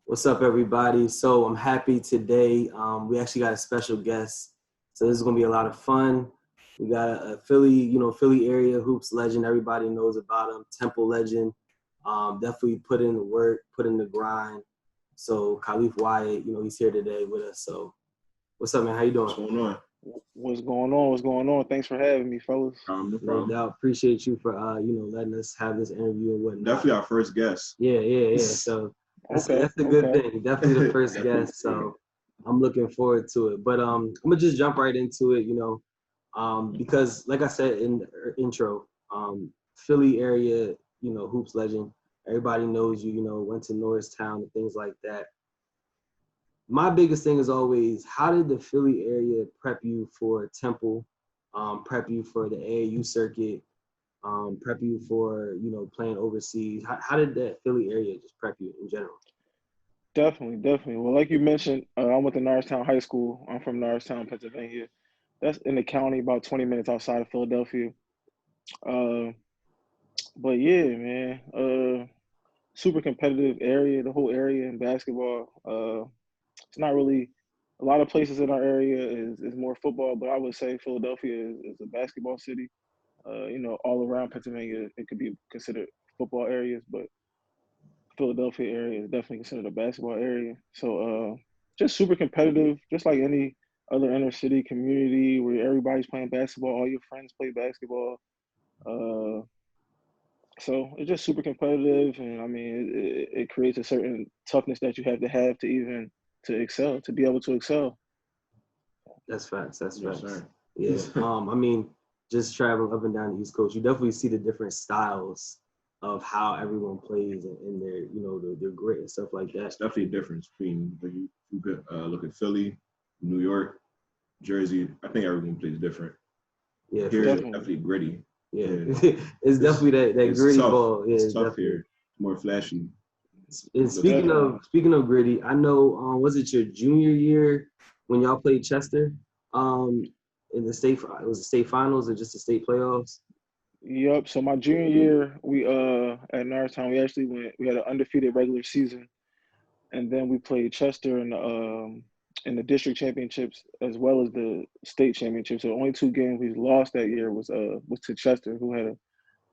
What's up, everybody? So I'm happy today. We actually got a special guest. So this is going to be a lot of fun. We got a Philly, Philly area hoops legend. Everybody knows about him. Temple legend. Definitely put in the work, put in the grind. So Khalif Wyatt, he's here today with us. So what's up, man? How you doing? What's going on? What's going on? What's going on? Thanks for having me, fellas. No No problem. doubt. Appreciate you for, letting us have this interview and whatnot. Definitely our first guest. Yeah. So that's Okay, a good okay. thing. Definitely the first guest. So I'm looking forward to it. But I'm gonna just jump right into it, because like I said in the intro, Philly area, hoops legend. Everybody knows you. Went to Norristown and things like that. My biggest thing is always, how did the Philly area prep you for Temple, prep you for the AAU circuit, prep you for, playing overseas? How did that Philly area just prep you in general? Definitely. Well, like you mentioned, I went to Norristown High School. I'm from Norristown, Pennsylvania. That's in the county, about 20 minutes outside of Philadelphia. Uh, but yeah, man, super competitive area, the whole area in basketball. It's not really a lot of places in our area is more football, but I would say Philadelphia is a basketball city. All around Pennsylvania, it could be considered football areas, but Philadelphia area is definitely considered a basketball area. So just super competitive, just like any other inner city community where everybody's playing basketball, all your friends play basketball. Uh, so it's just super competitive, and I mean, it creates a certain toughness that you have to even to excel, to be able to excel. That's facts. That's Yes, facts. sir. Yeah. I mean, just traveling up and down the East Coast, you definitely see the different styles of how everyone plays and their, their grit and stuff like It's that. definitely a difference between you could look at Philly, New York, Jersey. I think everyone plays different. Yeah, Here for it's sure. definitely gritty. Yeah. Yeah. It's definitely that It's gritty tough. ball. Yeah, It's tough definitely. here. More flashy. And speaking of gritty, I know, was it your junior year when y'all played Chester? In the state, it was the state finals or just the state playoffs? Yep. So my junior year, we at Norristown, we had an undefeated regular season, and then we played Chester in the district championships as well as the state championship. So the only two games we lost that year was to Chester, who had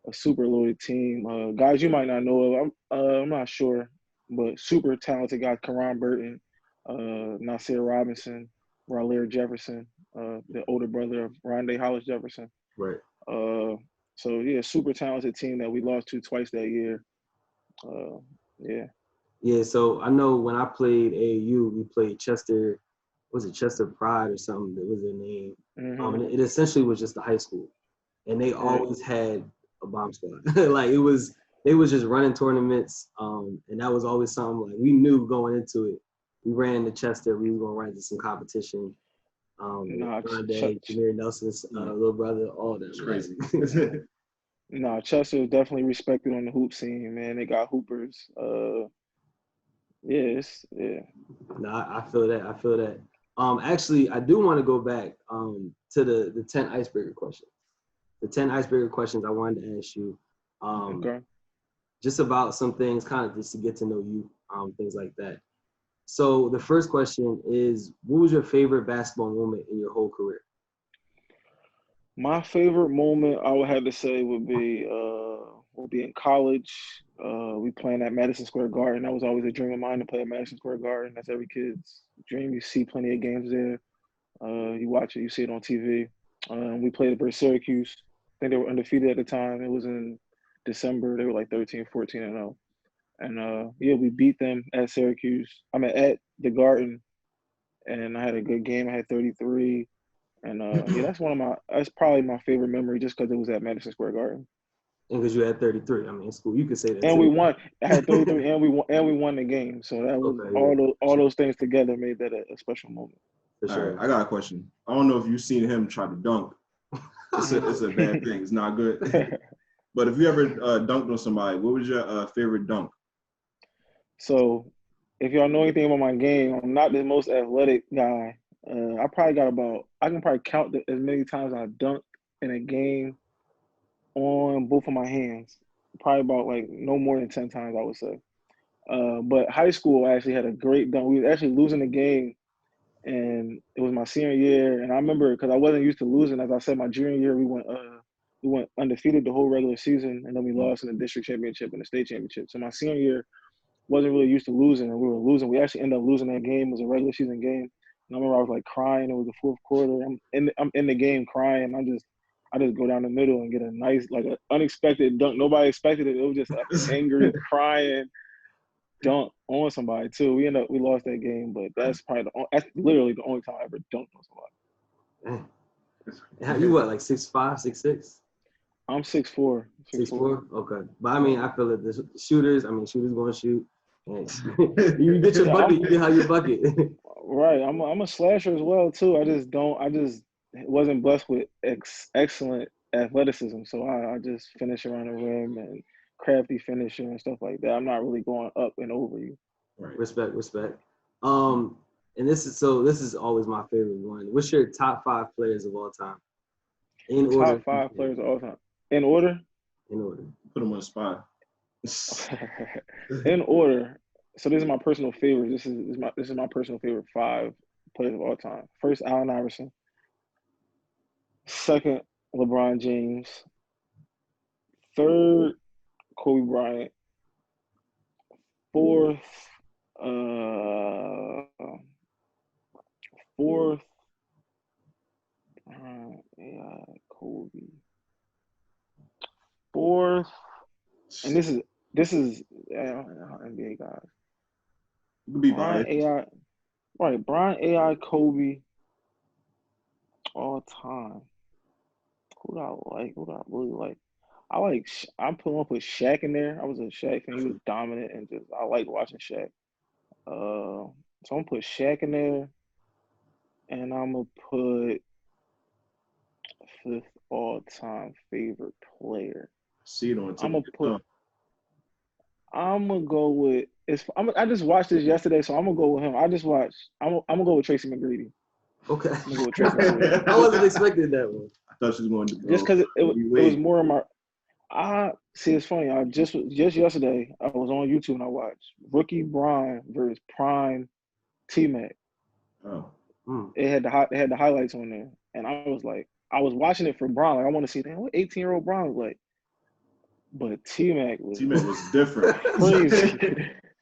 a super loaded team. Guys you might not know of, I'm not sure, but super talented guys: Karan Burton, Nasir Robinson, Raleigh Jefferson, the older brother of Rondé Hollis Jefferson. Right. Uh, so yeah, super talented team that we lost to twice that year. Yeah. Yeah, so I know when I played AAU, we played Chester, was it Chester Pride or something? That was their name. Mm-hmm. And it essentially was just a high school, and they Right. always had a bomb squad. Like they was just running tournaments, and that was always something like we knew going into it. We ran to Chester, we were gonna run into some competition. Nah, Grande, Jameer Nelson's little brother, all that. It's crazy. nah, Chester is definitely respected on the hoop scene, man. They got hoopers. Yeah. No, I feel that. I feel that. Actually, I do want to go back to the 10 icebreaker questions. The 10 icebreaker questions I wanted to ask you. Okay. Just about some things, kind of just to get to know you, things like that. So the first question is, what was your favorite basketball moment in your whole career? My favorite moment I would have to say would be in college. We playing at Madison Square Garden. That was always a dream of mine to play at Madison Square Garden. That's every kid's dream. You see plenty of games there. You watch it, you see it on TV. We played versus Syracuse. I think they were undefeated at the time. It was in December. They were like 13, 14 and 0. And yeah, we beat them at Syracuse. I mean at the Garden, and I had a good game. I had 33. And yeah, that's probably my favorite memory just because it was at Madison Square Garden. And because you had 33, I mean, it's cool. You could say that And too. we won. I had 33, and we won the game. So that was Okay, yeah. all those things together made that a special moment. For All sure. right, I got a question. I don't know if you've seen him try to dunk. It's a bad thing. It's not good. But if you ever dunked on somebody, what was your favorite dunk? So if y'all know anything about my game, I'm not the most athletic guy. I can probably count as many times I dunked in a game on both of my hands. Probably about like no more than 10 times, I would say. But high school, I actually had a great dunk. We were actually losing the game, and it was my senior year. And I remember because I wasn't used to losing. As I said, my junior year, we went undefeated the whole regular season, and then we lost in the district championship and the state championship. So my senior year wasn't really used to losing, and we were losing. We actually ended up losing that game. It was a regular season game. And I remember I was like crying. It was the fourth quarter. I'm in the game crying. I just go down the middle and get a nice, like an unexpected dunk. Nobody expected it. It was just an angry, crying dunk on somebody too. We lost that game, but that's that's literally the only time I ever dunked on somebody. You what, like 6'5", 6'6"? I'm 6'4". 6'4"? Okay. But I mean, I feel that the shooters going to shoot. And you get your bucket, you get how you bucket. Right. I'm a slasher as well too. I just wasn't blessed with excellent athleticism. So I just finish around the rim and crafty finisher and stuff like that. I'm not really going up and over you. Right. Respect. And this is always my favorite one. What's your top 5 players of all time? In order. Top 5 players of all time. In order? In order. Put them on the spot. In order. So this is my personal favorite. This is my personal favorite 5 players of all time. First, Allen Iverson. Second, LeBron James. Third, Kobe Bryant. Fourth, Kobe. Fourth, and this is NBA guys. You could be Brian biased. AI, right? Brian AI, Kobe, all time. Who do I like? Who do I really like? I'm putting up with Shaq in there. I was a Shaq fan. He was dominant and I like watching Shaq. So I'm gonna put Shaq in there, and I'm gonna put 5th all-time favorite player. See it on I'm gonna go with I just watched this yesterday, so I'm gonna go with him. I'm gonna go with Tracy McGrady. Okay. I'm gonna go with Tracy McGrady. I wasn't expecting that one. I thought she was going to go. Just because it was more of my. See, it's funny. I just yesterday I was on YouTube and I watched Rookie Brian versus Prime T-Mac. Oh. It had the highlights on there, and I was watching it for Brian. Like I want to see what 18-year-old Brian was like. But T-Mac was different. Crazy.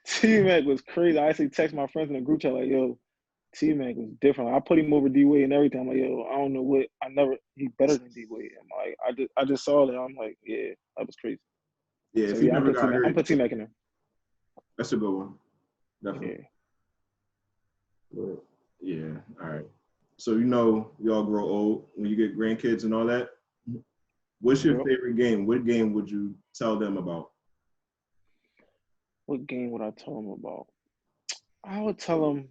T-Mac was crazy. I actually text my friends in the group chat like, yo, T-Mac was different. I put him over D-Wade and everything. I'm like, yo, I don't know he better than D-Wade. I'm like, I just saw that. I'm like, yeah, that was crazy. Yeah, so if you never got hurt. I'm put T-Mac in there. That's a good one. Definitely. Yeah. All right. So y'all grow old when you get grandkids and all that. What's your favorite game? What game would you tell them about? What game would I tell them about? I'm gonna tell them.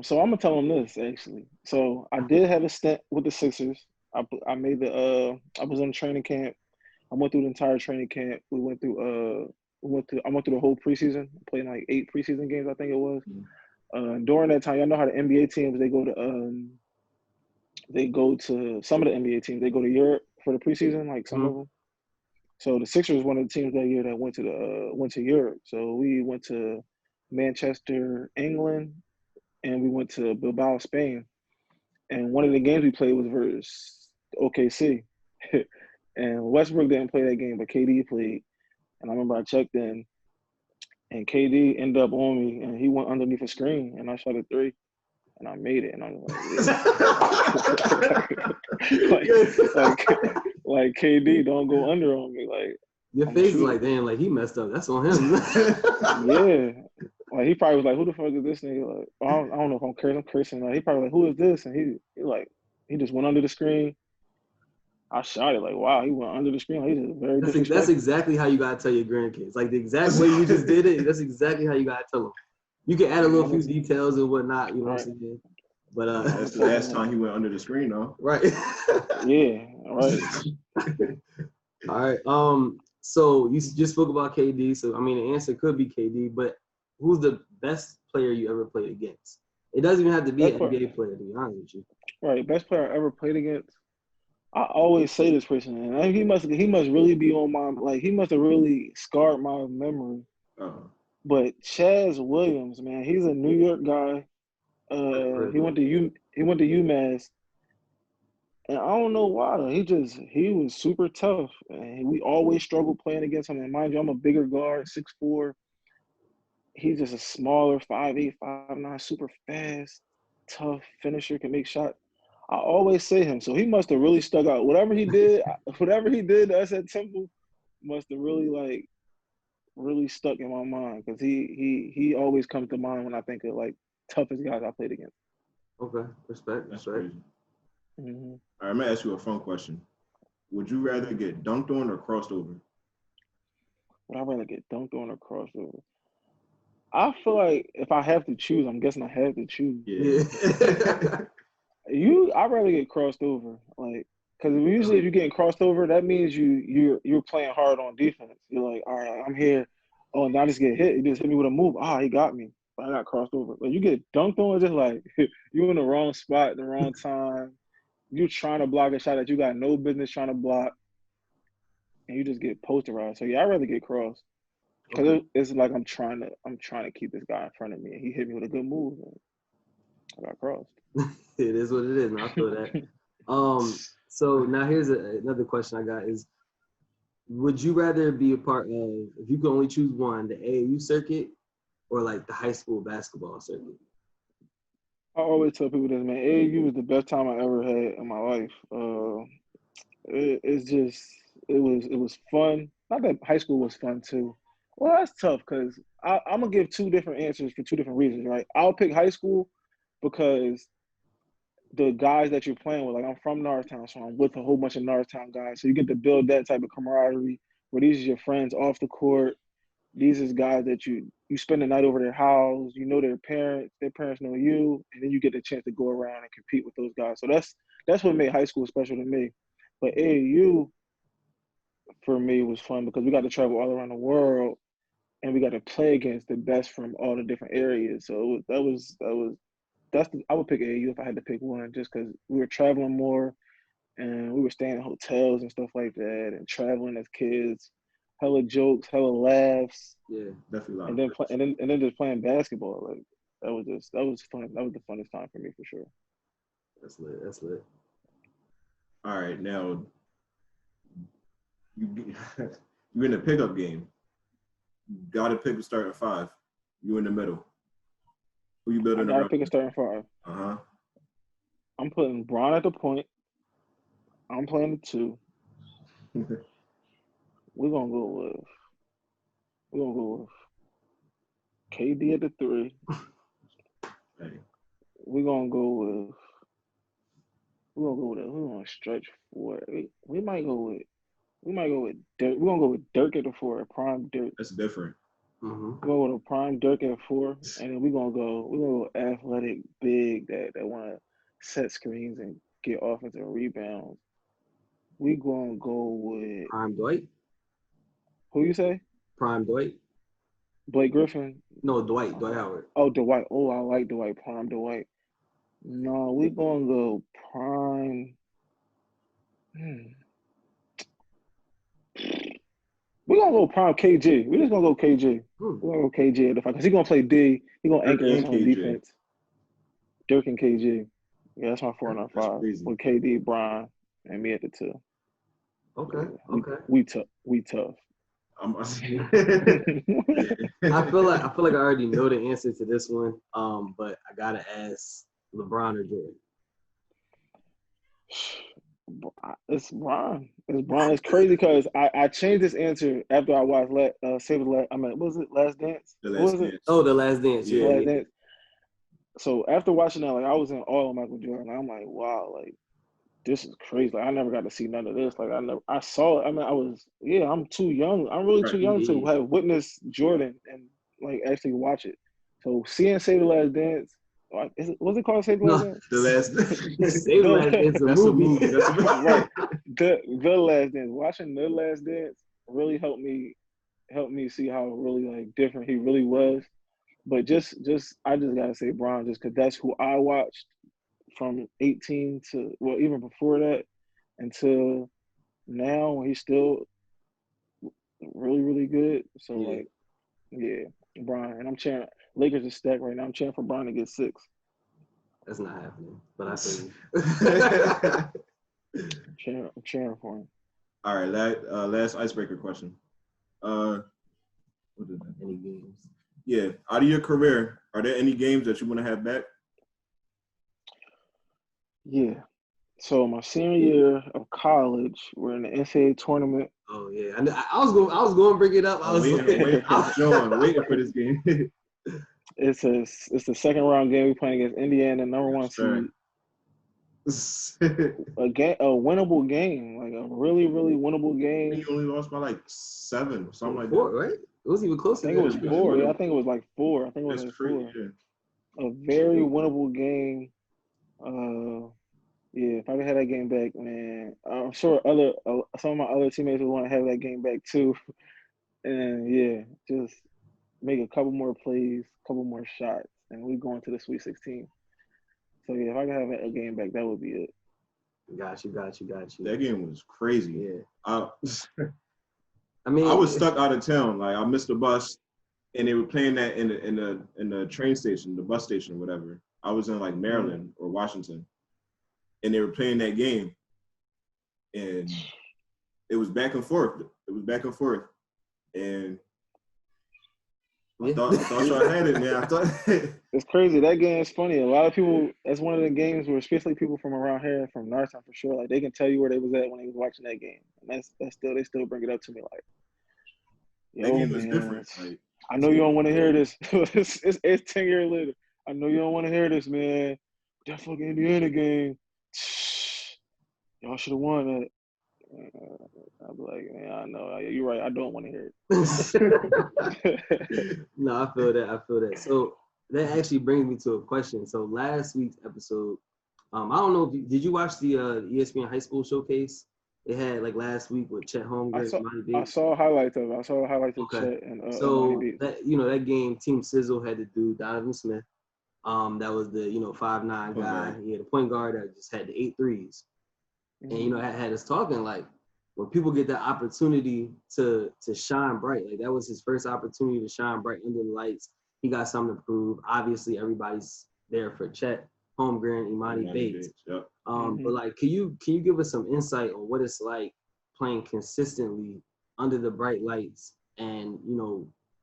So I'm gonna tell them this actually. So I did have a stint with the Sixers. I was on training camp. I went through the entire training camp. I went through the whole preseason. Played like 8 preseason games, I think it was. During that time, y'all know how the NBA teams they go to some of the NBA teams. They go to Europe for the preseason, like some of them. So the Sixers was one of the teams that year that went to Europe. So we went to Manchester, England, and we went to Bilbao, Spain. And one of the games we played was versus OKC. And Westbrook didn't play that game, but KD played. And I remember I checked in, and KD ended up on me, and he went underneath a screen, and I shot a 3. And I made it, and I was like KD, don't go under on me. Like your face is like, damn, like he messed up. That's on him. Yeah, like he probably was like, who the fuck is this nigga? Like I don't know if I'm cursing. Like he probably like, who is this? And he just went under the screen. I shot it like, wow, he went under the screen. Like, he just very disrespectful. That's exactly how you gotta tell your grandkids. Like the exact way you just did it. That's exactly how you gotta tell them. You can add a little few details and whatnot, you know what I'm saying? But that's the last time he went under the screen, though. Right. Yeah. Right. All right. So you just spoke about KD. So I mean, the answer could be KD. But who's the best player you ever played against? It doesn't even have to be an NBA player, to be honest with you. Right. Best player I ever played against. I always say this person, and he must really be on my he must have really scarred my memory. Uh, But Chaz Williams, man, he's a New York guy. He went to UMass, and I don't know why though. He was super tough, and we always struggled playing against him. And mind you, I'm a bigger guard, 6'4". He's just a smaller 5'8", 5'9", super fast, tough finisher, can make shots. I always say him, so he must have really stuck out. Whatever he did to us at Temple, must have really stuck in my mind because he always comes to mind when I think of toughest guys I played against. Okay, respect. that's crazy. Mm-hmm. All right, I'm gonna ask you a fun question. Would you rather get dunked on or crossed over? Would I rather get dunked on or crossed over? I feel like if I have to choose, I'm guessing I have to choose. Yeah. I'd rather get crossed over, because usually if you're getting crossed over, that means you're playing hard on defense. You're like, all right, I'm here. Oh, and I just get hit. He just hit me with a move. He got me. But I got crossed over. But you get dunked on, it's just like you're in the wrong spot at the wrong time. You're trying to block a shot that you got no business trying to block, and you just get posterized. So yeah, I'd rather get crossed because it's like I'm trying to keep this guy in front of me, and he hit me with a good move, and I got crossed. It is what it is. I feel that. So now here's another question I got is, would you rather be a part of, if you could only choose one, the AAU circuit or like the high school basketball circuit? I always tell people this, man. AAU was the best time I ever had in my life. It was fun. Not that high school was fun too. Well, that's tough because I'm gonna give two different answers for two different reasons, right? I'll pick high school because the guys that you're playing with, like I'm from Norristown, so I'm with a whole bunch of Norristown guys. So you get to build that type of camaraderie where these are your friends off the court. These is guys that you spend the night over their house, you know their parents know you, and then you get the chance to go around and compete with those guys. So that's what made high school special to me. But AAU for me was fun because we got to travel all around the world and we got to play against the best from all the different areas. So I would pick AAU if I had to pick one, just because we were traveling more and we were staying in hotels and stuff like that, and traveling as kids, hella jokes, hella laughs, Yeah, definitely. and then just playing basketball. Like that was fun. That was the funnest time for me for sure. That's lit. That's lit. All right, now you're in a pickup game. You gotta pick a starting five. You in the middle. Who you building I gotta around? pick a starting five. I'm putting Bron at the point. I'm playing the two. We're gonna go with KD at the three. Hey. We're gonna go with stretch four. We might go with Dirk. We're gonna go with Dirk at the four, prime Dirk. That's different. We're gonna go with a prime Dirk at 4, and then we're gonna go athletic big that wanna set screens and get offensive rebounds. We gonna go with Prime Dwight? who you say? Prime Dwight? Blake Griffin? No, Dwight Howard. Oh, Dwight. Oh, I like Dwight. Prime Dwight. No, we gonna go prime. We're gonna go prime KG. We're just gonna go KG. We're gonna go KG at the 5 because he's gonna play D. He's gonna anchor us on defense. Dirk and KG. Yeah, that's my 4 and 5 with KD, Brian, and me at the 2. Okay. We tough. I feel like I already know the answer to this one. But I gotta ask LeBron or Jordan. It's Brian. It's crazy because I changed this answer after I watched what was it, Last Dance? The Last Dance. Oh, The Last Dance. Yeah. Last Dance. So after watching that, I was in awe of Michael Jordan. I'm like, wow, this is crazy. I never got to see none of this. I saw it. I'm too young. I'm really too young to have witnessed Jordan and actually watch it. So seeing Save the Last Dance, what's it called? Save the Last Dance? The Last Dance. Save the Last Dance. That's a movie. Right. The Last Dance. Watching The Last Dance really helped me see how really different he really was. But I just gotta say Bron, just because that's who I watched from 18 to even before that. until now. He's still really, really good. So Yeah. like, yeah, Brian. And I'm cheering. Lakers are stacked right now. I'm cheering for Brian to get 6. That's not happening. But I feel you. I'm cheering for him. All right, last icebreaker question. What is that? Any games? Yeah, out of your career, are there any games that you want to have back? Yeah. So my senior year of college, we're in the NCAA tournament. Oh yeah, I was going to bring it up. I was waiting for this game. It's the second round game. We playing against Indiana, number 1 seed. A winnable game, like a really, really winnable game. You only lost by like 7 or something like 4, that. right? It wasn't even close. I think it was 4. Yeah, I think it was like 4. I think it was like 4. Yeah. A very winnable game. Yeah, if I could have that game back, man, I'm sure some of my other teammates would want to have that game back too. And yeah, just make a couple more plays, couple more shots, and we going to the Sweet 16. So yeah, if I could have a game back, that would be it. Got you. That game was crazy. Yeah. I mean, I was stuck out of town. Like I missed the bus, and they were playing that in the train station, the bus station, whatever. I was in like Maryland or Washington, and they were playing that game, and it was back and forth. And I thought y'all had it, man. I thought it's crazy. That game is funny. A lot of people. That's one of the games where, especially people from around here, from Northtown for sure, like they can tell you where they was at when they was watching that game, and they still bring it up to me like, yo, that game man, was different. Like, I know you don't want to hear this. it's 10 years later. I know you don't want to hear this, man. That fucking Indiana game, y'all should have won that. I'll be like, man, I know. You're right. I don't want to hear it. No, I feel that. So that actually brings me to a question. So last week's episode, I don't know did you watch the ESPN High School Showcase? They had like last week with Chet Holmgren. I saw highlights of it. I saw highlights of Chet and so that game, Team Sizzle had to do Donovan Smith. That was the 5'9" guy. He had a point guard that just had the 8 threes. And had us talking like when people get that opportunity to shine bright, like that was his first opportunity to shine bright under the lights. He got something to prove. Obviously, everybody's there for Chet Holmgren, Imani Bates. Yep. But like, can you give us some insight on what it's like playing consistently under the bright lights, and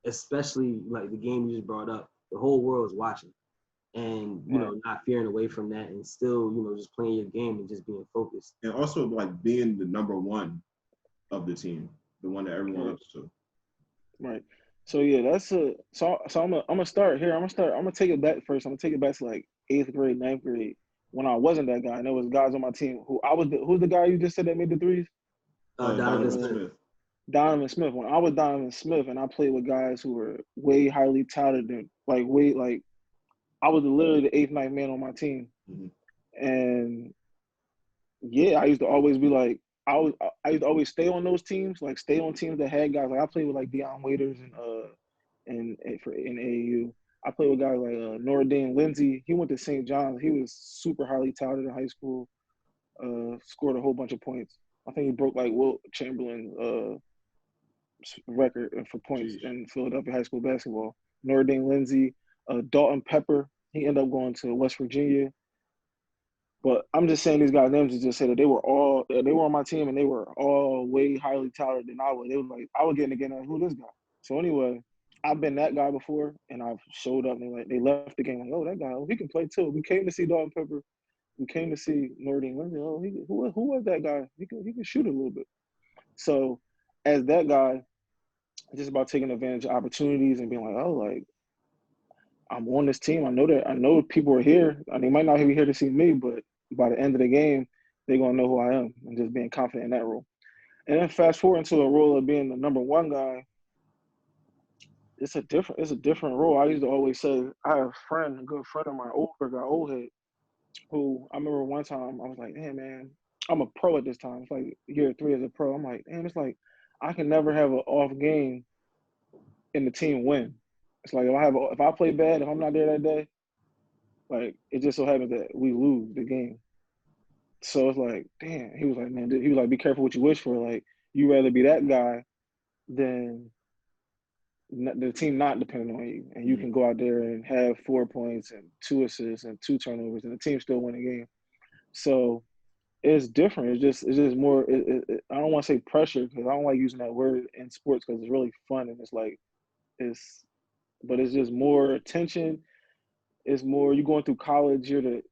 especially like the game you just brought up, the whole world is watching. And not veering away from that, and still just playing your game and just being focused, and also like being the number one of the team, the one that everyone looks to. Right. So yeah, so I'm gonna start here. I'm gonna take it back first. I'm gonna take it back to like 8th grade, 9th grade, when I wasn't that guy, and there was guys on my team who's the guy you just said that made the threes? Donovan Smith. Donovan Smith. When I was Donovan Smith, and I played with guys who were way highly touted than I was literally the 8th, 9th man on my team. Mm-hmm. And yeah, I used to always be like, I used to always stay on those teams, like stay on teams that had guys. Like I played with like Deion Waiters in AAU. I played with guys like Noradine Lindsay. He went to St. John's. He was super highly touted in high school. Scored a whole bunch of points. I think he broke like Wilt Chamberlain's record for points in Philadelphia high school basketball. Noradine Lindsay. Dalton Pepper, he ended up going to West Virginia. But I'm just saying these guys' names to just say that they were on my team and they were all way highly touted than I was. They was like, I was getting again, who this guy? So anyway, I've been that guy before, and I've showed up and they left the game like, oh, that guy, he can play too. We came to see Dalton Pepper. We came to see Noradine Lindsay. Oh, who was that guy? He can shoot a little bit. So as that guy, just about taking advantage of opportunities and being like, oh, like, I'm on this team. I know people are here. They might not be here to see me, but by the end of the game, they're gonna know who I am, and just being confident in that role. And then fast forward into a role of being the number one guy. It's a different role. I used to always say I have a good friend of mine, older guy, old head, who I remember one time I was like, damn man, I'm a pro at this time. It's like year 3 as a pro. I'm like, damn, it's like I can never have an off game and the team win. It's like if I play bad, if I'm not there that day, like it just so happens that we lose the game. So it's like, damn. He was like, man, he was like, be careful what you wish for. Like, you rather be that guy than the team not depending on you, and you can go out there and have 4 points and 2 assists and 2 turnovers, and the team still win a game. So it's different. It's just more. I don't want to say pressure because I don't like using that word in sports because it's really fun and it's like but it's just more attention. It's more you going through college. You're the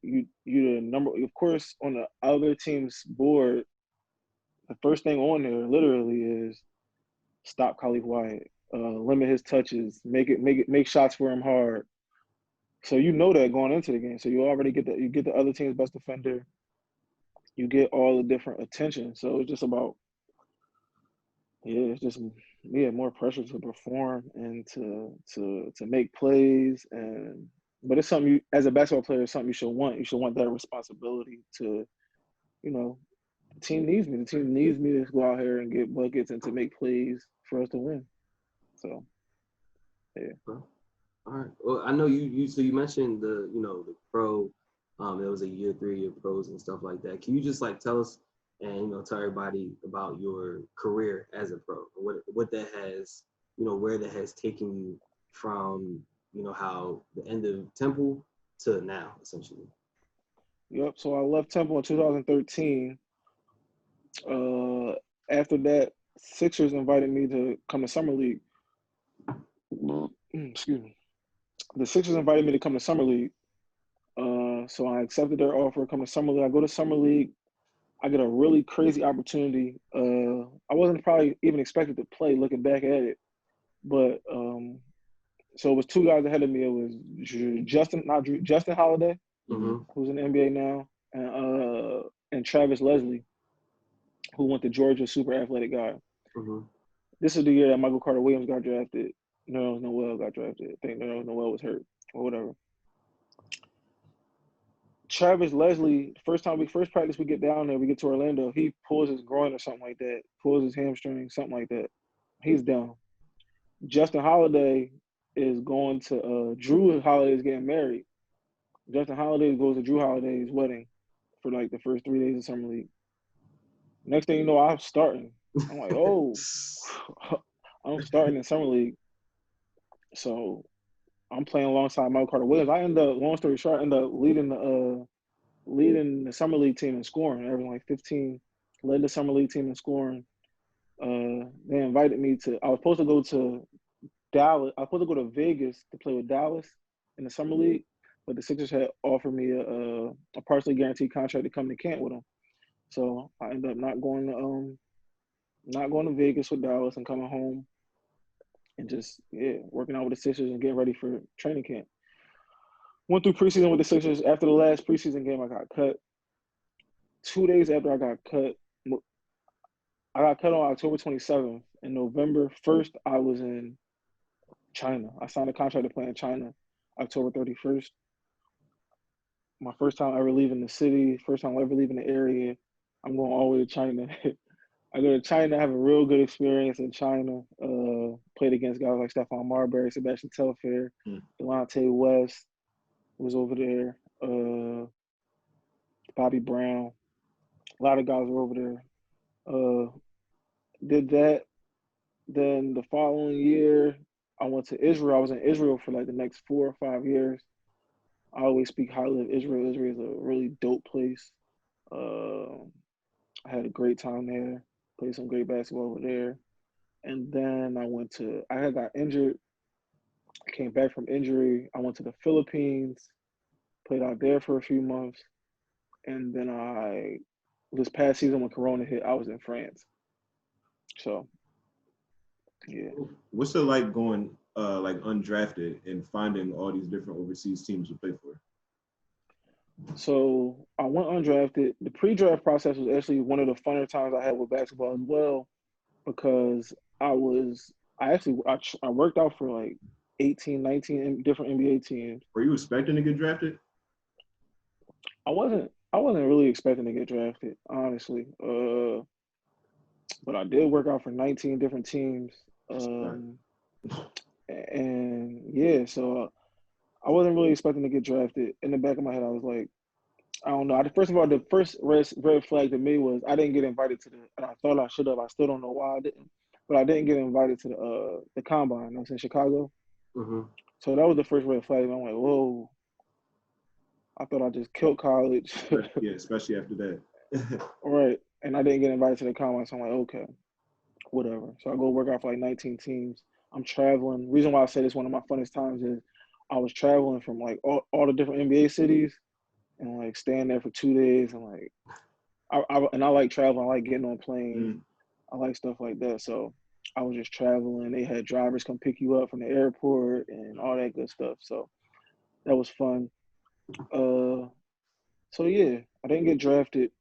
number. Of course, on the other team's board, the first thing on there literally is stop Khalif Wyatt, limit his touches, make shots for him hard. So you know that going into the game. So you already get the other team's best defender. You get all the different attention. So it's just about it's just more pressure to perform and to make plays but it's something you as a basketball player, it's something you should want. You should want that responsibility to, the team needs me. The team needs me to go out here and get buckets and to make plays for us to win. So, yeah. All right. Well, I know you. So you mentioned the pro. It was a year, 3-year pros and stuff like that. Can you just like tell us and tell everybody about your career as a pro, what that has, where that has taken you from, how the end of Temple to now, essentially. Yep. So I left Temple in 2013. After that, Sixers invited me to come to Summer League. Excuse me. The Sixers invited me to come to Summer League. So I accepted their offer to come to Summer League. I go to Summer League. I get a really crazy opportunity. I wasn't probably even expected to play looking back at it. But so it was 2 guys ahead of me. It was Justin Holiday, who's in the NBA now, and Travis Leslie, who went to Georgia, super athletic guy. This is the year that Michael Carter Williams got drafted. Nerlens Noel got drafted. I think Nerlens Noel was hurt or whatever. Travis Leslie, first practice we get down there, we get to Orlando, he pulls his groin or something like that, pulls his hamstring, something like that. He's down. Justin Holiday is going to Drew Holiday is getting married. Justin Holiday goes to Drew Holiday's wedding for like the first 3 days of Summer League. Next thing you know, I'm starting. I'm like, oh, I'm starting in Summer League. So I'm playing alongside Michael Carter Williams. I end up, long story short, leading the Summer League team in scoring. Everyone like 15, led the Summer League team in scoring. They invited me I was supposed to go to Dallas. I was supposed to go to Vegas to play with Dallas in the Summer League, but the Sixers had offered me a partially guaranteed contract to come to camp with them. So I ended up not going to Vegas with Dallas and coming home and just working out with the Sixers and getting ready for training camp. Went through preseason with the Sixers. After the last preseason game, I got cut. 2 days after I got cut on October 27th. And November 1st, I was in China. I signed a contract to play in China October 31st. My first time ever leaving the city, first time ever leaving the area. I'm going all the way to China. I go to China, have a real good experience in China. Played against guys like Stephon Marbury, Sebastian Telfair, Delonte West was over there. Bobby Brown. A lot of guys were over there. Did that. Then the following year, I went to Israel. I was in Israel for like the next 4 or 5 years. I always speak highly of Israel. Israel is a really dope place. I had a great time there. Played some great basketball over there. And then I had got injured. I came back from injury. I went to the Philippines, played out there for a few months. And then this past season when Corona hit, I was in France. So, yeah. What's it like going like undrafted and finding all these different overseas teams to play for? So I went undrafted. The pre-draft process was actually one of the funner times I had with basketball as well, because I worked out for like 18, 19 different NBA teams. Were you expecting to get drafted? I wasn't really expecting to get drafted, honestly. But I did work out for 19 different teams. And yeah, so I wasn't really expecting to get drafted. In the back of my head, I was like, I don't know. First of all, the first red flag to me was I didn't get invited to and I thought I should have. I still don't know why I didn't, but I didn't get invited to the combine. I was in Chicago, so that was the first red flag. And I'm like, whoa! I thought I just killed college. Yeah, especially after that. Right, and I didn't get invited to the combine, so I'm like, okay, whatever. So I go work out for like 19 teams. I'm traveling. Reason why I said it's one of my funnest times is I was traveling from like all the different NBA cities and like staying there for 2 days and like I like traveling. I like getting on planes. I like stuff like that. So I was just traveling. They had drivers come pick you up from the airport and all that good stuff. So that was fun. So yeah, I didn't get drafted.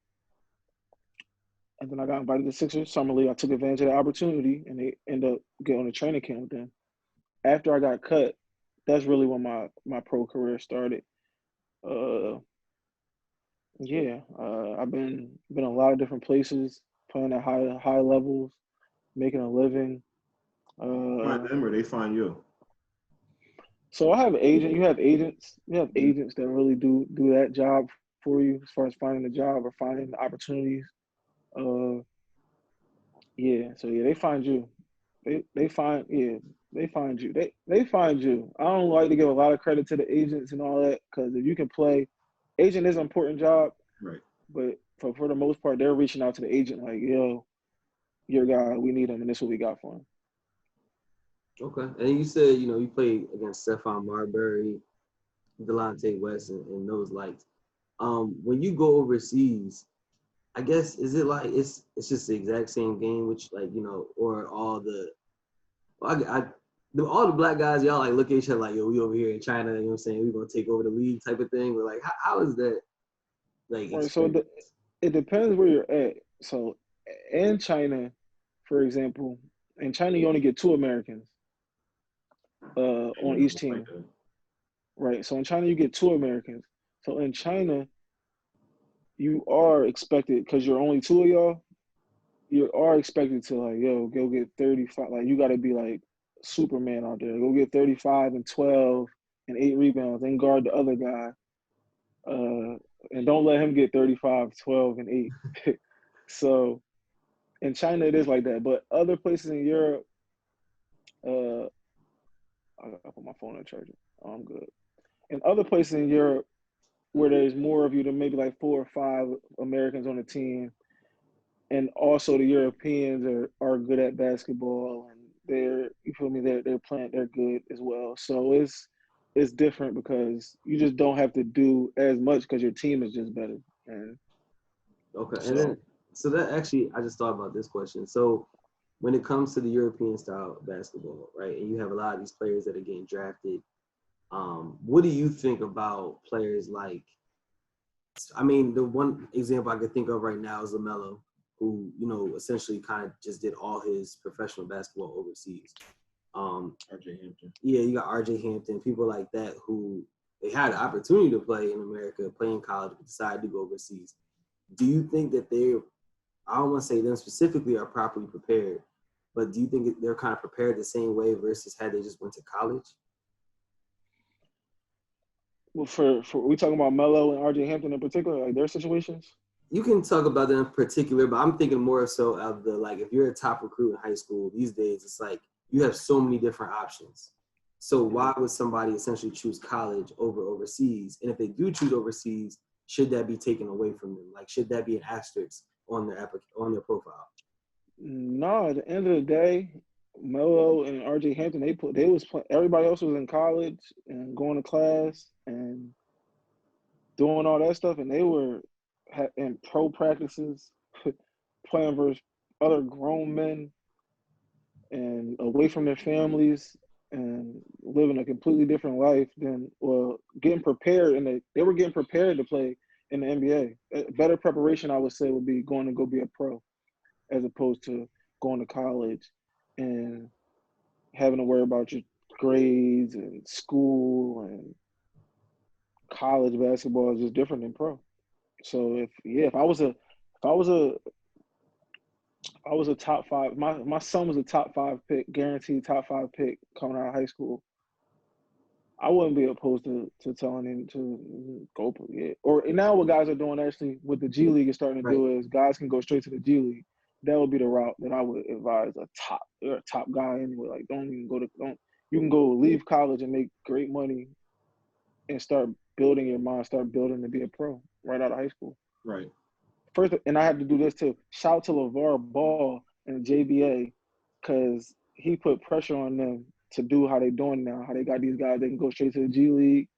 And then I got invited to Sixers Summer League. I took advantage of the opportunity and they ended up getting on a training camp with them. After I got cut, that's really when my pro career started. I've been a lot of different places, playing at high levels, making a living. Find them or they find you? So I have an agent. You have agents. You have agents that really do that job for you as far as finding a job or finding the opportunities. They find you. They find you. They find you. I don't like to give a lot of credit to the agents and all that because if you can play, agent is an important job. Right. But for the most part, they're reaching out to the agent like, yo, your guy, we need him, and this is what we got for him. Okay. And you said, you played against Stephon Marbury, Delonte West, and those lights. When you go overseas, I guess, is it like it's just the exact same game, which or all all the black guys, y'all like look at each other like, yo, we over here in China, you know what I'm saying? We're gonna take over the league type of thing. But like how is that like right, so it depends where you're at. So in China, for example, in China you only get 2 Americans on each team. Right. So in China you get 2 Americans. So in China, you are expected, because you're only 2 of y'all, you are expected to like, yo, go get 35. Like you gotta be like Superman out there. Go get 35 and 12 and 8 rebounds and guard the other guy. And don't let him get 35, 12, and 8. So in China, it is like that. But other places in Europe, I gotta put my phone on charger. Oh, I'm good. In other places in Europe, where there's more of you than maybe like 4 or 5 Americans on the team, and also the Europeans are good at basketball, and they're good as well. So it's different because you just don't have to do as much because your team is just better. And so that actually, I just thought about this question. So when it comes to the European style basketball, right, and you have a lot of these players that are getting drafted, what do you think about players like, I mean, the one example I could think of right now is LaMelo, who, essentially kind of just did all his professional basketball overseas. RJ Hampton. Yeah, you got RJ Hampton, people like that who they had the opportunity to play in America, play in college, but decided to go overseas. Do you think that I don't want to say them specifically are properly prepared, but do you think they're kind of prepared the same way versus had they just went to college? Well, for we talking about Melo and RJ Hampton in particular, like their situations? You can talk about them in particular, but I'm thinking more so of the, like, if you're a top recruit in high school these days, it's like you have so many different options. So why would somebody essentially choose college over overseas? And if they do choose overseas, should that be taken away from them? Like, should that be an asterisk on their profile? No, at the end of the day, Melo and RJ Hampton, everybody else was in college and going to class and doing all that stuff, and they were in pro practices, playing versus other grown men and away from their families and living a completely different life than, getting prepared. And they were getting prepared to play in the NBA. A better preparation, I would say, would be going to go be a pro as opposed to going to college and having to worry about your grades and school. And college basketball is just different than pro. So if I was a top 5, my son was a top 5 pick, guaranteed top 5 pick coming out of high school, I wouldn't be opposed to telling him to go. Yeah. Or now what guys are doing actually with the G League is starting to do is guys can go straight to the G League. That would be the route that I would advise you're a top guy anyway. Like don't you can go leave college and make great money and start building your mind, start building to be a pro right out of high school. Right. First, and I have to do this too. Shout to LeVar Ball and JBA because he put pressure on them to do how they doing now, how they got these guys they can go straight to the G League,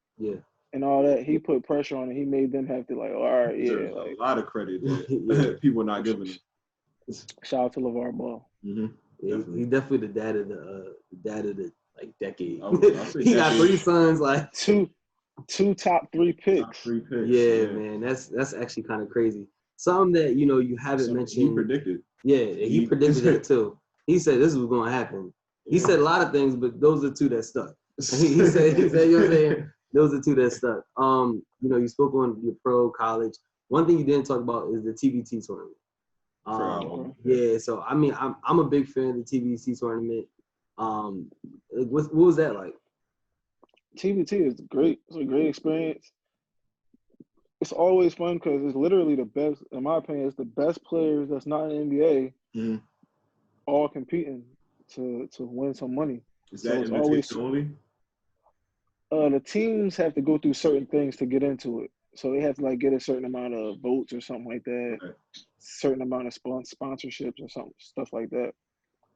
and all that. He put pressure on it. He made them have to like, all right, There's a lot of credit that people are not giving him. Shout out to LeVar Ball. Mm-hmm. Yeah, he's definitely the dad of the like decade. He got 3 sons, like two top 3 picks. Top 3 picks. Yeah, man, that's actually kind of crazy. Something that you haven't mentioned. He predicted. Yeah, he predicted that too. He said this was going to happen. He said a lot of things, but those are 2 that stuck. he said, you know what I'm saying? Those are 2 that stuck. You spoke on your pro college. One thing you didn't talk about is the TBT tournament. Yeah, so I mean, I'm a big fan of the TBT tournament. What was that like? TBT is great. It's a great experience. It's always fun because it's literally the best, in my opinion, it's the best players that's not in the NBA all competing to win some money. Is that invitation only? The teams have to go through certain things to get into it. So they have to like get a certain amount of votes or something like that, certain amount of sponsorships or stuff like that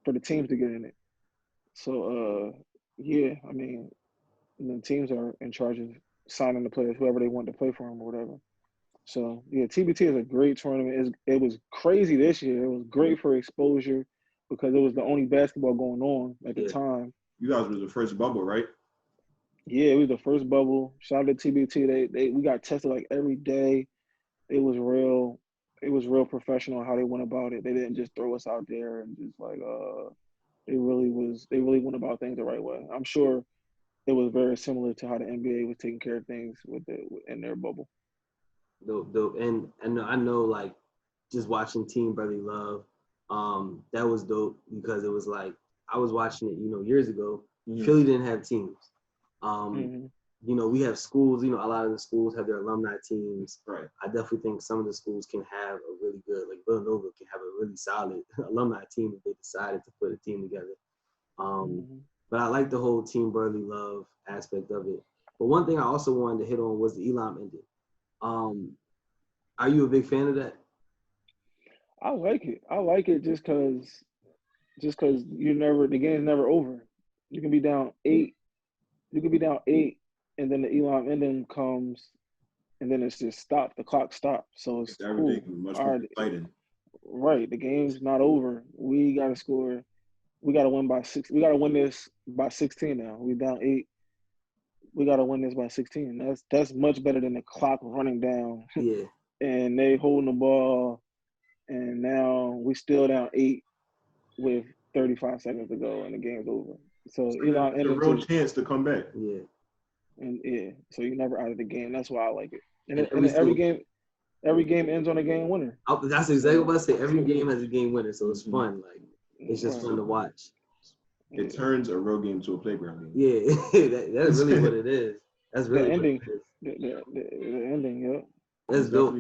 for the teams to get in it. So, yeah, I mean, the teams are in charge of signing the players, whoever they want to play for them or whatever. So, yeah, TBT is a great tournament. It was crazy this year. It was great for exposure because it was the only basketball going on at the time. You guys were the first bubble, right? Yeah, it was the first bubble. Shout out to TBT. We got tested like every day. It was real professional how they went about it. They didn't just throw us out there and just like they really went about things the right way. I'm sure it was very similar to how the NBA was taking care of things in their bubble. Dope. And I know like just watching Team Brotherly Love, that was dope because it was like I was watching it, years ago. Philly didn't have teams. We have schools, a lot of the schools have their alumni teams. Right. I definitely think some of the schools can have a really good, like Villanova can have a really solid alumni team if they decided to put a team together. But I like the whole Team Brotherly Love aspect of it. But one thing I also wanted to hit on was the Elam ending. Are you a big fan of that? I like it. I like it just because the game's never over. You can be down 8. And then the Elam ending comes, and then it's just stopped. The clock stopped. So it's everything much more exciting. Right. The game's not over. We got to score. We got to win by 6. We got to win this by 16 now. We down 8. We got to win this by 16. That's much better than the clock running down. Yeah. And they holding the ball, and now we still down 8 with 35 seconds to go, and the game's over. So Elam ended a real chance to come back. Yeah. And so you're never out of the game. That's why I like it. And every game ends on a game winner. That's exactly what I say. Every game has a game winner, so it's fun. Like it's just fun to watch. It turns a real game to a playground game. Yeah, that's really what it is. That's really the ending. What it is. The ending, yeah. That's dope.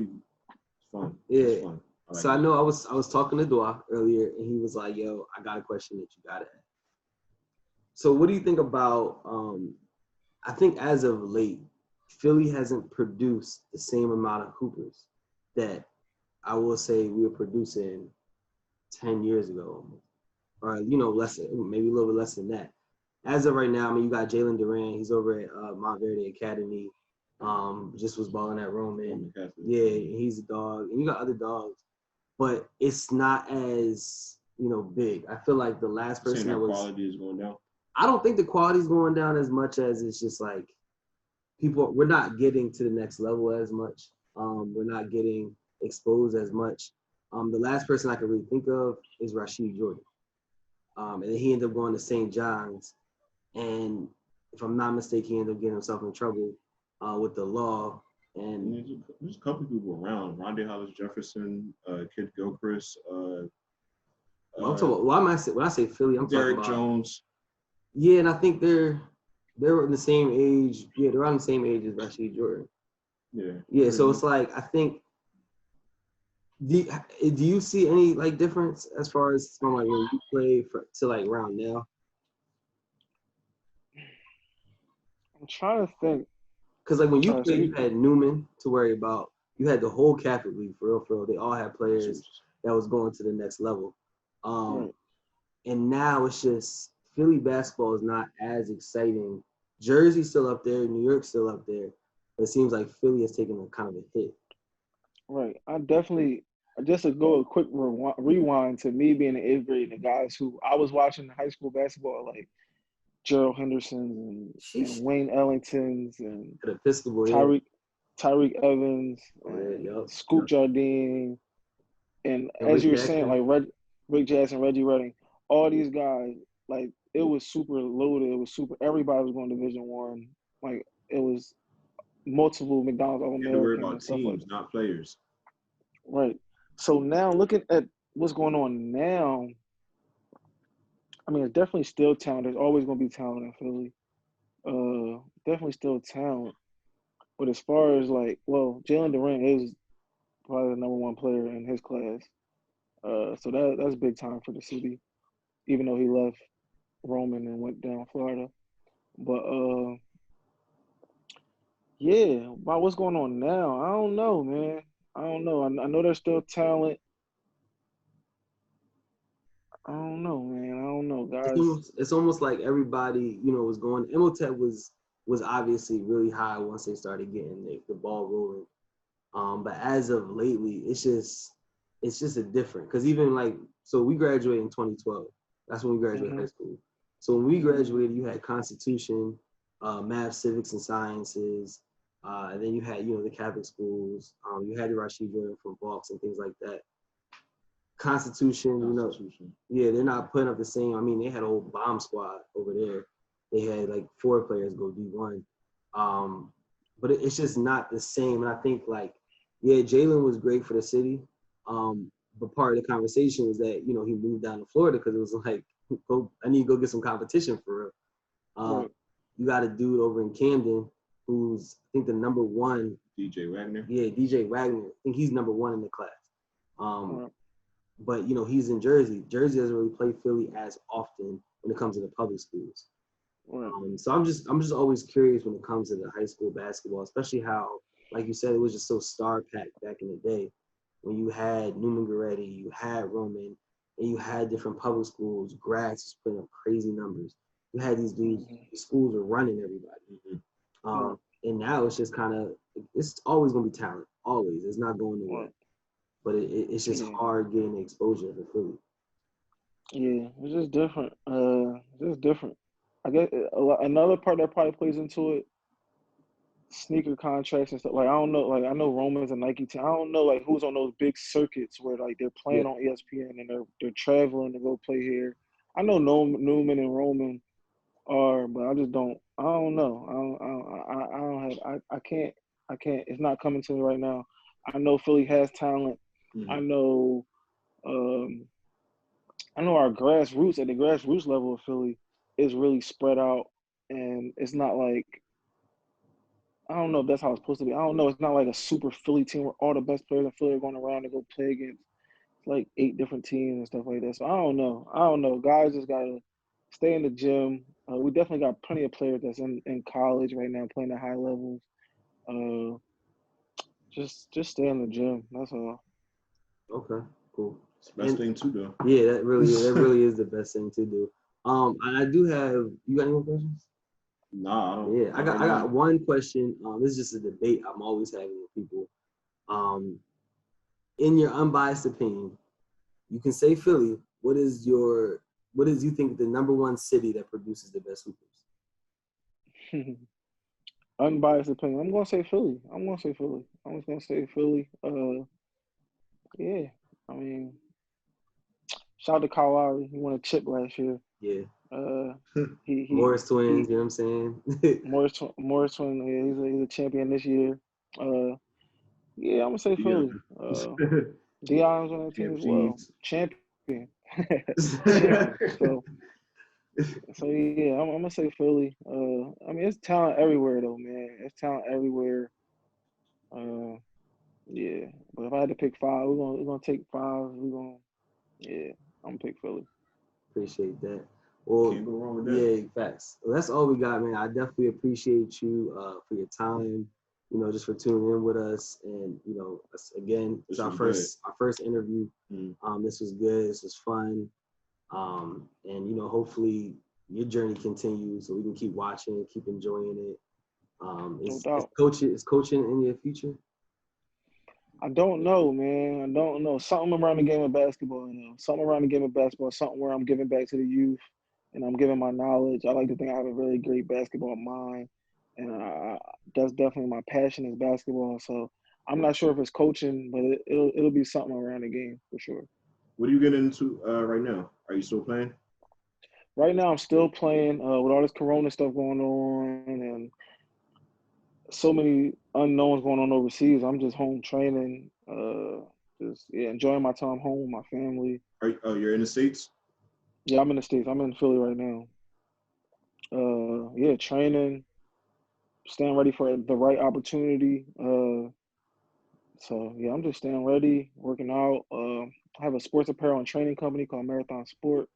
Fun. Yeah. Fun. So I know I was talking to Dua earlier, and he was like, "Yo, I got a question that you gotta ask." So what do you think about? I think as of late, Philly hasn't produced the same amount of hoopers that I will say we were producing 10 years ago, or less, maybe a little bit less than that. As of right now, I mean, you got Jalen Duran. He's over at Montverde Academy. Just was balling at Roman. Yeah, he's a dog, and you got other dogs, but it's not as big. I feel like the last person that was quality is going down. I don't think the quality's going down as much as it's just like we're not getting to the next level as much. We're not getting exposed as much. The last person I can really think of is Rashid Jordan. And then he ended up going to St. John's. And if I'm not mistaken, he ended up getting himself in trouble with the law. And there's a couple people around. Rondé Hollis Jefferson, Kid Gilchrist. I'm talking about, when I say Philly, I'm Derrick talking about Jones. Yeah, and I think they're they're in the same age. Yeah, they're around the same age as Rashid Jordan. Yeah. Yeah, so it's like I think. Do you see any like difference as far as from like when you play to like around now? I'm trying to think. Because like when you played, you had Newman to worry about. You had the whole Catholic League for real. They all had players that was going to the next level. Right. And now it's just Philly basketball is not as exciting. Jersey's still up there, New York's still up there. But it seems like Philly has taken a kind of a hit. Right. I definitely, just to go a quick rewind to me being in 8th grade, the guys who I was watching high school basketball, like Gerald Henderson's and Wayne Ellington's and Tyreek Evans and Scoot Jardine. And as you were saying, like Rick Jackson, Reggie Redding, all these guys, like it was super loaded. It was super. Everybody was going to Division I. Like it was multiple McDonald's All-Americans and stuff teams, like that. not players. Right. So now looking at what's going on now, I mean, it's definitely still talent. There's always going to be talent in Philly. Definitely still talent. But as far as like, well, Jalen Durant is probably the number one player in his class. So that's big time for the city, even though he left Roman and went down Florida. But yeah, about what's going on now, I don't know, man. I don't know. I know there's still talent. I don't know, man. I don't know, guys. It's almost like everybody, was going. Imhotep was obviously really high once they started getting the ball rolling. But as of lately, it's just a different. Because even like, so we graduated in 2012. That's when we graduated high school. So when we graduated, you had Constitution, math, civics, and sciences. And then you had, the Catholic schools. You had the Rashid Jordan from Vaux and things like that. Constitution, they're not putting up the same. I mean, they had a whole bomb squad over there. They had like 4 players go D1. But it's just not the same. And I think like, Jalen was great for the city. But part of the conversation was that, he moved down to Florida because it was like, I need to go get some competition for real. You got a dude over in Camden who's, I think, the number 1. DJ Wagner. Yeah, DJ Wagner. I think he's number 1 in the class. But, he's in Jersey. Jersey doesn't really play Philly as often when it comes to the public schools. So I'm just always curious when it comes to the high school basketball, especially how, like you said, it was just so star-packed back in the day when you had Newman Goretti, you had Roman, and you had different public schools, grads putting up crazy numbers. You had these dudes, the schools were running everybody. And now it's just kind of, it's always going to be talent, always. It's not going nowhere. But it's just hard getting the exposure for Philly. Yeah, it's just different. Just different. I guess another part that probably plays into it, sneaker contracts and stuff. Like I don't know. Like I know Roman's a Nike team. I don't know like who's on those big circuits where like they're playing on ESPN and they're traveling to go play here. I know Newman and Roman are, but I just don't. I don't know. I can't. It's not coming to me right now. I know Philly has talent. I know our grassroots at the grassroots level of Philly is really spread out, and it's not like, I don't know if that's how it's supposed to be. I don't know. It's not like a super Philly team where all the best players in Philly are going around to go play against like 8 different teams and stuff like that. So I don't know. Guys just gotta stay in the gym. We definitely got plenty of players that's in college right now playing at high levels. Just stay in the gym. That's all. Okay, cool. It's the best thing to do. Yeah, that really is the best thing to do. I do have. You got any more questions? Nah, I don't. Yeah, I got one question. This is just a debate I'm always having with people. In your unbiased opinion, you can say Philly. What is you think the number 1 city that produces the best hoopers? Unbiased opinion. I'm gonna say Philly. I'm just gonna say Philly. Yeah. I mean, shout out to Kyle Lowry. He won a chip last year. Yeah. He Morris twins. You know what I'm saying? Morris twin. Yeah, he's a champion this year. Yeah, I'm gonna say Philly. Dion's on that team as well. Champion. So So yeah, I'm gonna say Philly. I mean, it's talent everywhere though, man. It's talent everywhere. Uh, yeah. But if I had to pick five, we're gonna take five. Yeah, I'm gonna pick Philly. Appreciate that. Well, Can't go wrong with that. yeah, facts. Well, that's all we got, man. I definitely appreciate you for your time. You know, just for tuning in with us, and you know, again, it's our first interview. This was good. This was fun. And you know, hopefully your journey continues, so we can keep watching, keep enjoying it. No doubt. Is coaching in your future? I don't know, man. I don't know. Something around the game of basketball, you know. Something around the game of basketball. Something where I'm giving back to the youth, and I'm giving my knowledge. I like to think I have a really great basketball mind, and that's definitely my passion is basketball. So I'm not sure if it's coaching, but it'll be something around the game for sure. What are you getting into right now? Are you still playing? Right now, I'm still playing with all this Corona stuff going on and so many unknowns going on overseas. I'm just home training, just enjoying my time home with my family. You're in the States? Yeah, I'm in the States. I'm in Philly right now. Yeah, training, staying ready for the right opportunity. So yeah, I'm just staying ready, working out. I have a sports apparel and training company called Marathon Sport,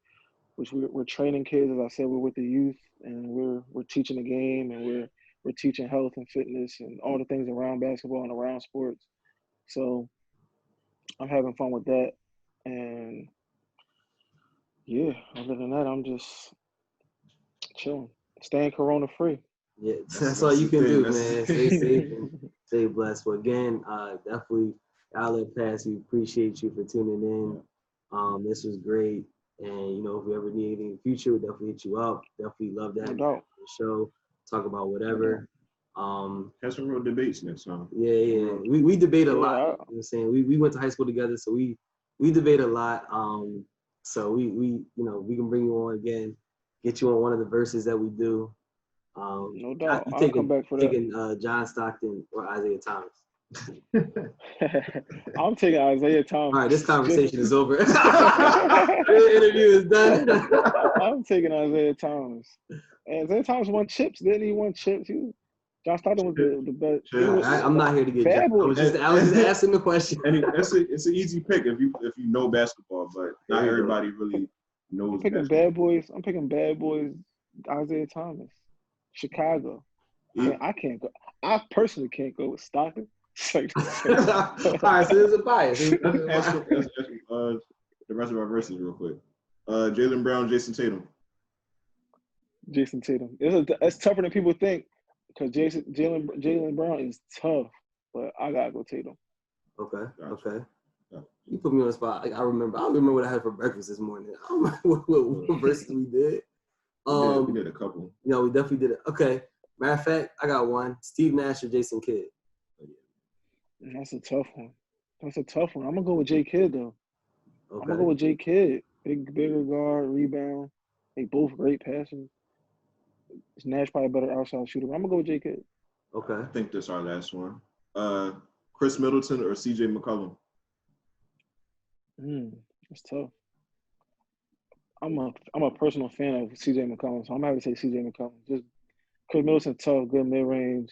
which we're training kids. As I said, we're with the youth, and we're teaching the game, and we're teaching health and fitness and all the things around basketball and around sports. So I'm having fun with that, and yeah, other than that, I'm just chilling, staying Corona free. Yeah, that's all you can do, man. Stay safe and No stay blessed. Well, again, definitely, I'll let pass. We appreciate you for tuning in. This was great. And, you know, if we ever need anything in the future, we'll definitely hit you up. Definitely love that. doubt. The show, talk about whatever. Have some real debates next time. Yeah. We debate a lot. Yeah. You know what I'm saying? We went to high school together, so we debate a lot. So we you know, we can bring you on again, get you on one of the verses that we do. No doubt. You I'll come back for that. taking John Stockton or Isaiah Thomas. I'm taking Isaiah Thomas. All right, this conversation is over. The interview is done. I'm taking Isaiah Thomas. And Isaiah Thomas won chips, didn't he? Won chips. John Stockton was the best. I'm not here to get bad boy. I was just asking the question. And it's an easy pick if you know basketball, but not everybody really knows. I'm picking bad boys. I'm picking bad boys. Isaiah Thomas, Chicago. I can't go. I personally can't go with Stockton. All right, so there's a bias. The rest of our verses real quick. Jaylen Brown, Jason Tatum. Jason Tatum. It's tougher than people think because Jaylen Brown is tough, but I gotta go Tatum. Okay. You put me on the spot. I don't remember what I had for breakfast this morning. I don't remember what verses we did. We did a couple. No, we definitely did it. Okay. Matter of fact, I got one. Steve Nash or Jason Kidd. That's a tough one. I'm gonna go with J Kidd though. Okay. I'm gonna go with J Kidd. Bigger guard, rebound. They both great passers. Nash probably a better outside shooter. I'm gonna go with J Kidd. Okay. I think this is our last one. Chris Middleton or CJ McCollum. That's tough. I'm a personal fan of CJ McCollum, so I'm gonna have to say CJ McCollum. Just Chris Middleton tough, good mid range.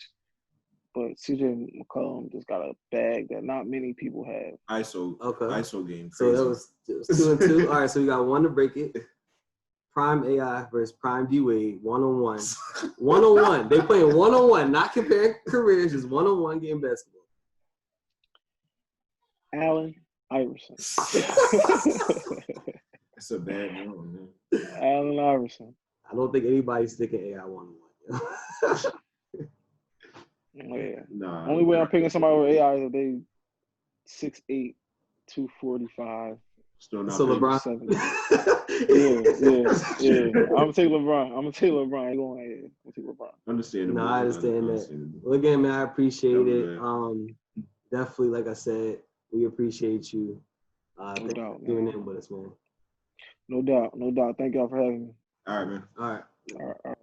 But CJ McCollum just got a bag that not many people have. ISO game. Crazy. So it was 2 and 2. All right, so we got one to break it. Prime AI versus Prime D Wade, 1-on-1. 1-on-1. They playing 1-on-1, not comparing careers, just 1-on-1 game basketball. Allen Iverson. That's a bad one, man. Allen Iverson. I don't think anybody's sticking AI 1-on-1. Yeah. Nah, only way I'm picking somebody with AI is if they 6'8", 245. Still not. So LeBron. Yeah. I'm gonna take LeBron. I ain't going ahead. I'm gonna take LeBron. Understandable. No, I understand that. Well, again, man, I appreciate it. Definitely, like I said, we appreciate you. No doubt, man. Being in with us, man. No doubt. Thank y'all for having me. All right, man. All right.